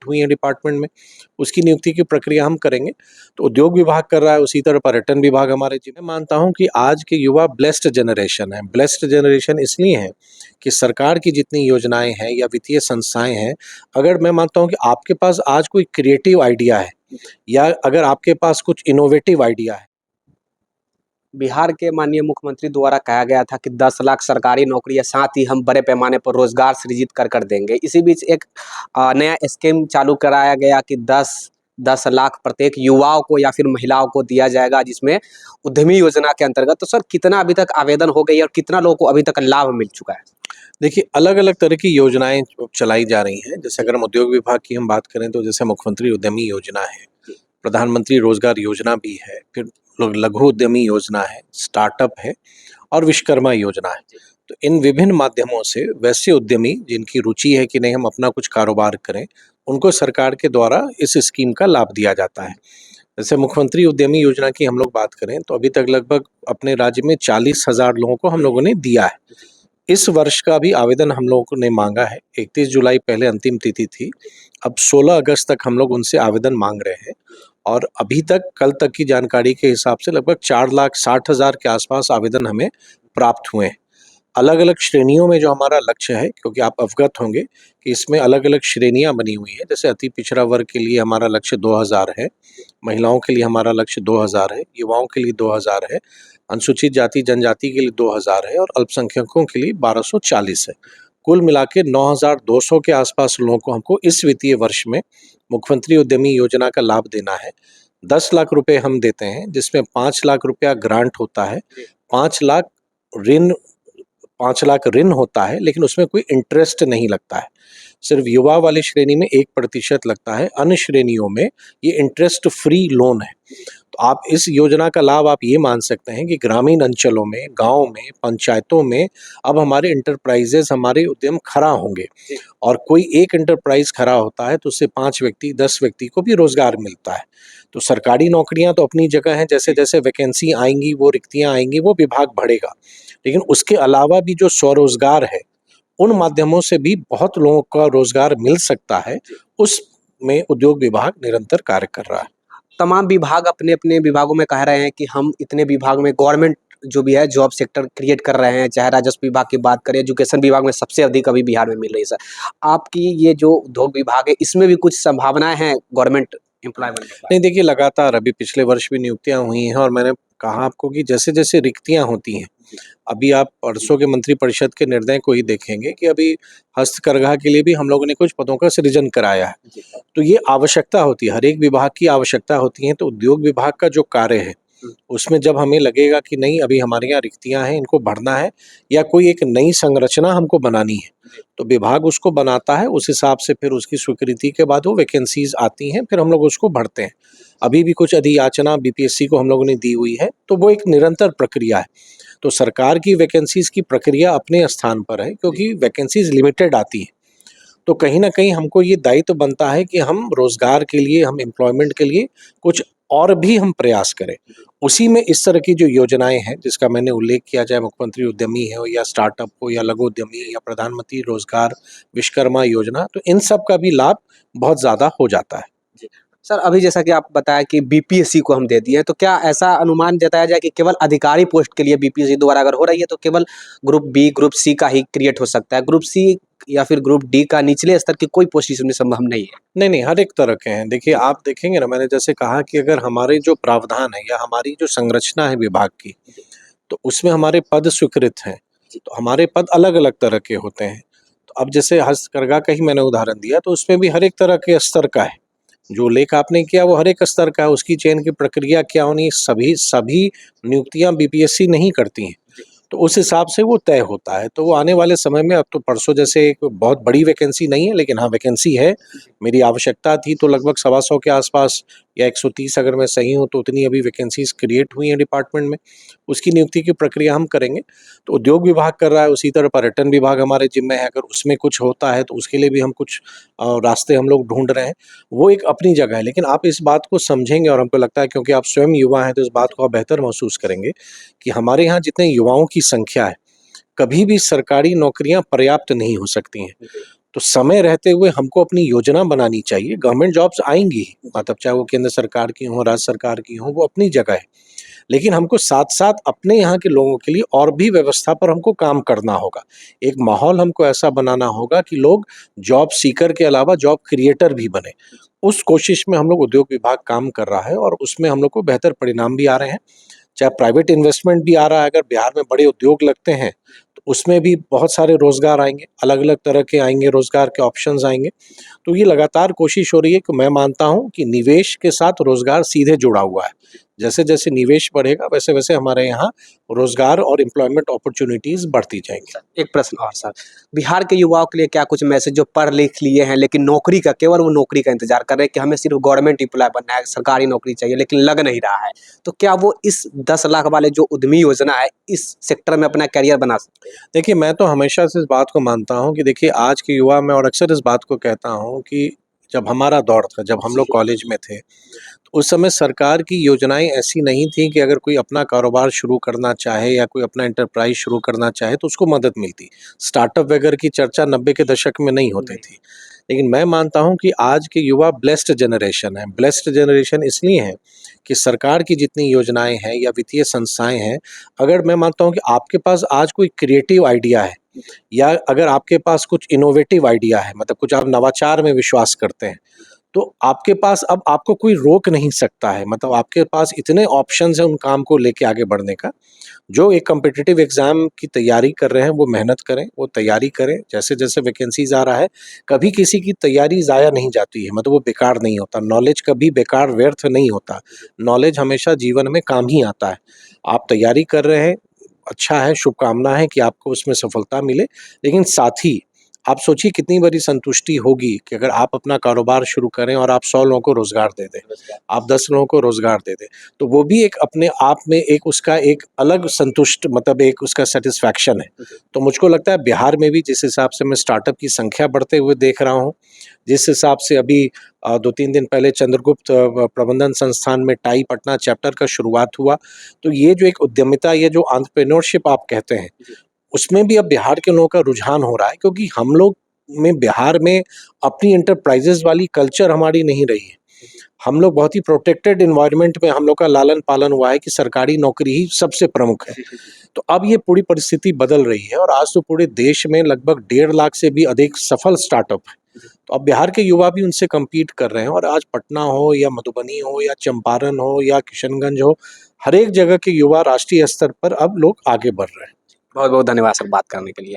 हुई है डिपार्टमेंट में, उसकी नियुक्ति की प्रक्रिया हम करेंगे। तो उद्योग विभाग कर रहा है, उसी तरह पर्यटन विभाग हमारे जिम्मे। मानता हूं कि आज के युवा ब्लेस्ड जनरेशन है। ब्लेस्ड जनरेशन इसलिए है कि सरकार की जितनी योजनाएं हैं या वित्तीय संस्थाएं हैं, अगर मैं मानता हूं कि आपके पास आज कोई क्रिएटिव आइडिया है या अगर आपके पास कुछ इनोवेटिव आइडिया है। बिहार के माननीय मुख्यमंत्री द्वारा कहा गया था कि 10 लाख सरकारी नौकरियां, साथ ही हम बड़े पैमाने पर रोजगार सृजित कर देंगे। इसी बीच एक नया स्कीम चालू कराया गया कि 10 लाख प्रत्येक युवाओं को या फिर महिलाओं को दिया जाएगा, जिसमें उद्यमी योजना के अंतर्गत। तो सर, कितना अभी तक आवेदन हो गई है और कितना लोगों को अभी तक लाभ मिल चुका है? देखिए, अलग-अलग तरह की योजनाएं चलाई जा रही हैं। जैसे अगर हम उद्योग विभाग की हम बात करें तो जैसे मुख्यमंत्री उद्यमी योजना है, प्रधानमंत्री रोजगार योजना भी है, फिर लघु उद्यमी योजना है, स्टार्टअप है और विश्वकर्मा योजना है। तो इन विभिन्न माध्यमों से वैसे उद्यमी जिनकी रुचि है कि नहीं हम अपना कुछ कारोबार करें, उनको सरकार के द्वारा इस स्कीम का लाभ दिया जाता है। जैसे मुख्यमंत्री उद्यमी योजना की हम लोग बात करें तो अभी तक लगभग अपने राज्य में 40,000 लोगों को हम लोगों ने दिया है। इस वर्ष का भी आवेदन हम लोगों ने मांगा है। 31 जुलाई पहले अंतिम तिथि थी। अब 16 अगस्त तक हम लोग उनसे आवेदन मांग रहे हैं और अभी तक कल तक की जानकारी के हिसाब से लगभग 4,60,000 के आसपास आवेदन हमें प्राप्त हुए हैं। अलग-अलग श्रेणियों में जो हमारा लक्ष्य है, क्योंकि आप अवगत होंगे कि इसमें अलग-अलग श्रेणियां बनी हुई हैं। जैसे अति पिछड़ा वर्ग के लिए हमारा लक्ष्य 2000 है, महिलाओं के लिए हमारा लक्ष्य 2000 है, युवाओं के लिए 2000 है, अनुसूचित जाति जनजाति के लिए 2000 है और अल्पसंख्यकों के लिए 1240 है। कुल मिला के 9,200 के आसपास लोगों को हमको इस वित्तीय वर्ष में मुख्यमंत्री उद्यमी योजना का लाभ देना है। 10 लाख रुपए हम देते हैं, जिसमें 5 लाख रुपया ग्रांट होता है, 5 लाख ऋण 5 लाख ऋण होता है, लेकिन उसमें कोई इंटरेस्ट नहीं लगता है। सिर्फ युवा वाली श्रेणी में 1% लगता है, अन्य श्रेणियों में ये इंटरेस्ट फ्री लोन है। तो आप इस योजना का लाभ आप ये मान सकते हैं कि ग्रामीण अंचलों में, गाँव में, पंचायतों में अब हमारे एंटरप्राइजेज़, हमारे उद्यम खड़ा होंगे और कोई एक एंटरप्राइज़ खड़ा होता है तो उससे 5 व्यक्ति, 10 व्यक्ति को भी रोज़गार मिलता है। तो सरकारी नौकरियाँ तो अपनी जगह हैं, जैसे-जैसे वैकेंसी आएँगी, वो रिक्तियाँ आएँगी, वो विभाग बढ़ेगा। लेकिन उसके अलावा भी जो स्वरोज़गार है, उन माध्यमों से भी बहुत लोगों का रोज़गार मिल सकता है, उसमें उद्योग विभाग निरंतर कार्य कर रहा है। तमाम विभाग अपने-अपने विभागों में कह रहे हैं कि हम इतने विभाग में गवर्नमेंट जो भी है जॉब सेक्टर क्रिएट कर रहे हैं। चाहे राजस्व विभाग की बात करें, एजुकेशन विभाग में सबसे अधिक अभी बिहार में मिल रही है सर। आपकी ये जो उद्योग विभाग है, इसमें भी कुछ संभावनाएँ हैं गवर्नमेंट एम्प्लॉयमेंट का? नहीं, देखिए, लगातार अभी पिछले वर्ष भी नियुक्तियाँ हुई हैं और मैंने कहा आपको कि जैसे-जैसे रिक्तियाँ होती हैं, अभी आप परसों के मंत्रिपरिषद के निर्णय को ही देखेंगे कि अभी हस्तकरघा के लिए भी हम लोगों ने कुछ पदों का सृजन कराया है। तो ये आवश्यकता होती है, हर एक विभाग की आवश्यकता होती है। तो उद्योग विभाग का जो कार्य है, उसमें जब हमें लगेगा कि नहीं अभी हमारे यहाँ रिक्तियाँ हैं, इनको भरना है या कोई एक नई संरचना हमको बनानी है, तो विभाग उसको बनाता है। उस हिसाब से फिर उसकी स्वीकृति के बाद वो वैकेंसीज़ आती हैं, फिर हम लोग उसको भरते हैं। अभी भी कुछ अधियाचना बीपीएससी को हम लोगों ने दी हुई है, तो वो एक निरंतर प्रक्रिया है। तो सरकार की वैकेंसीज़ की प्रक्रिया अपने स्थान पर है, क्योंकि वैकेंसीज़ लिमिटेड आती हैं। तो कहीं न कहीं हमको ये दायित्व बनता है कि हम रोज़गार के लिए, हम एम्प्लॉयमेंट के लिए कुछ और भी हम प्रयास करें। उसी में इस तरह की जो योजनाएँ हैं, जिसका मैंने उल्लेख किया, चाहे मुख्यमंत्री उद्यमी हो या स्टार्टअप हो या लघु उद्यमी या प्रधानमंत्री रोज़गार विश्वकर्मा योजना, तो इन सब का भी लाभ बहुत ज़्यादा हो जाता है। सर, अभी जैसा कि आप बताया कि बीपीएससी को हम दे दिए हैं, तो क्या ऐसा अनुमान जताया जाए कि केवल अधिकारी पोस्ट के लिए बीपीएससी द्वारा अगर हो रही है, तो केवल ग्रुप बी, ग्रुप सी का ही क्रिएट हो सकता है? ग्रुप सी या फिर ग्रुप डी का निचले स्तर की कोई पोस्ट इसमें संभव नहीं है? नहीं, नहीं, हर एक तरह के हैं। देखिए, आप देखेंगे ना, मैंने जैसे कहा कि अगर हमारे जो प्रावधान है या हमारी जो संरचना है विभाग की, तो उसमें हमारे पद स्वीकृत हैं। तो हमारे पद अलग-अलग तरह के होते हैं। तो अब जैसे हस्तकरघा का ही मैंने उदाहरण दिया, तो उसमें भी हर एक तरह के स्तर का है। जो उल्लेख आपने किया वो हर एक स्तर का है, उसकी चयन की प्रक्रिया क्या होनी, सभी सभी नियुक्तियाँ बीपीएससी नहीं करती हैं। तो उस हिसाब से वो तय होता है। तो वो आने वाले समय में, अब तो परसों जैसे एक बहुत बड़ी वैकेंसी नहीं है, लेकिन हाँ वैकेंसी है। मेरी आवश्यकता थी तो लगभग 125 के आसपास या 130 अगर मैं सही हूँ तो उतनी अभी वैकेंसीज़ क्रिएट हुई हैं डिपार्टमेंट में। उसकी नियुक्ति की प्रक्रिया हम करेंगे। तो उद्योग विभाग कर रहा है, उसी तरह पर्यटन विभाग हमारे जिम्मे है। अगर उसमें कुछ होता है तो उसके लिए भी हम कुछ रास्ते हम लोग ढूँढ रहे हैं। वो एक अपनी जगह है, लेकिन आप इस बात को समझेंगे और हमको लगता है क्योंकि आप स्वयं युवा हैं तो इस बात को आप बेहतर महसूस करेंगे कि हमारे यहाँ जितने युवाओं की संख्या है, कभी भी सरकारी नौकरियाँ पर्याप्त नहीं हो सकती हैं। तो समय रहते हुए हमको अपनी योजना बनानी चाहिए। गवर्नमेंट जॉब्स आएँगी, मतलब चाहे वो केंद्र सरकार की हों, राज्य सरकार की हों, वो अपनी जगह है। लेकिन हमको साथ-साथ अपने यहाँ के लोगों के लिए और भी व्यवस्था पर हमको काम करना होगा। एक माहौल हमको ऐसा बनाना होगा कि लोग जॉब सीकर के अलावा जॉब क्रिएटर भी बने। उस कोशिश में हम लोग उद्योग विभाग काम कर रहा है और उसमें हम लोग को बेहतर परिणाम भी आ रहे हैं। चाहे प्राइवेट इन्वेस्टमेंट भी आ रहा है, अगर बिहार में बड़े उद्योग लगते हैं, तो उसमें भी बहुत सारे रोज़गार आएँगे, अलग-अलग तरह के आएँगे, रोज़गार के ऑप्शंस आएँगे। तो ये लगातार कोशिश हो रही है कि मैं मानता हूँ कि निवेश के साथ रोज़गार सीधे जुड़ा हुआ है। जैसे-जैसे निवेश बढ़ेगा, वैसे-वैसे हमारे यहाँ रोज़गार और एम्प्लॉयमेंट अपॉर्च्युनिटीज़ बढ़ती जाएँगी। एक प्रश्न और सर, बिहार के युवाओं के लिए क्या कुछ मैसेज जो पढ़ लिख लिए हैं लेकिन नौकरी का केवल वो नौकरी का इंतजार कर रहे हैं कि हमें सिर्फ गवर्नमेंट एम्प्लॉय बनना है, सरकारी नौकरी चाहिए लेकिन लग नहीं रहा है। तो क्या वो इस 10 लाख वाले जो उद्यमी योजना है, इस सेक्टर में अपना करियर बना सकते हैं? देखिए, मैं तो हमेशा से इस बात को मानता हूँ कि देखिए आज के युवा मैं और अक्सर इस बात को कहता हूँ कि जब हमारा दौर था, जब हम लोग कॉलेज में थे, तो उस समय सरकार की योजनाएँ ऐसी नहीं थी कि अगर कोई अपना कारोबार शुरू करना चाहे या कोई अपना एंटरप्राइज़ शुरू करना चाहे तो उसको मदद मिलती। स्टार्टअप वगैरह की चर्चा 90 के दशक में नहीं होती थी। लेकिन मैं मानता हूँ कि आज के युवा ब्लेस्ड जनरेशन है। ब्लेस्ड जनरेशन इसलिए है कि सरकार की जितनी योजनाएँ हैं या वित्तीय संस्थाएँ हैं, अगर मैं मानता हूँ कि आपके पास आज कोई क्रिएटिव आइडिया है या अगर आपके पास कुछ इनोवेटिव आइडिया है, मतलब कुछ आप नवाचार में विश्वास करते हैं, तो आपके पास अब आपको कोई रोक नहीं सकता है। मतलब आपके पास इतने ऑप्शंस हैं उन काम को लेके आगे बढ़ने का। जो एक कॉम्पिटिटिव एग्ज़ाम की तैयारी कर रहे हैं, वो मेहनत करें, वो तैयारी करें। जैसे-जैसे वैकेंसीज़ आ रहा है, कभी किसी की तैयारी ज़ाया नहीं जाती है, मतलब वो बेकार नहीं होता। नॉलेज कभी बेकार व्यर्थ नहीं होता। नॉलेज हमेशा जीवन में काम ही आता है। आप तैयारी कर रहे हैं, अच्छा है, शुभकामना है कि आपको उसमें सफलता मिले। लेकिन साथ ही आप सोचिए कितनी बड़ी संतुष्टि होगी कि अगर आप अपना कारोबार शुरू करें और आप 100 लोगों को रोज़गार दे दें, आप 10 लोगों को रोज़गार दे दें, तो वो भी एक अपने आप में एक उसका एक अलग संतुष्ट मतलब एक उसका सैटिस्फैक्शन है। तो मुझको लगता है बिहार में भी जिस हिसाब से मैं स्टार्टअप की संख्या बढ़ते हुए देख रहा हूँ, जिस हिसाब से अभी 2-3 दिन पहले चंद्रगुप्त प्रबंधन संस्थान में टाई पटना चैप्टर का शुरुआत हुआ, तो ये जो एक उद्यमिता, ये जो एंटरप्रेन्योरशिप आप कहते हैं, उसमें भी अब बिहार के लोगों का रुझान हो रहा है क्योंकि हम लोग में बिहार में अपनी एंटरप्राइजेज़ वाली कल्चर हमारी नहीं रही है। हम लोग बहुत ही प्रोटेक्टेड एनवायरनमेंट में हम लोग का लालन-पालन हुआ है कि सरकारी नौकरी ही सबसे प्रमुख है। तो अब ये पूरी परिस्थिति बदल रही है और आज तो पूरे देश में लगभग 1.5 लाख से भी अधिक सफल स्टार्टअप हैं। तो अब बिहार के युवा भी उनसे कम्पीट कर रहे हैं और आज पटना हो या मधुबनी हो या चंपारण हो या किशनगंज हो, हर एक जगह के युवा राष्ट्रीय स्तर पर अब लोग आगे बढ़ रहे हैं। बहुत-बहुत धन्यवाद सर बात करने के लिए।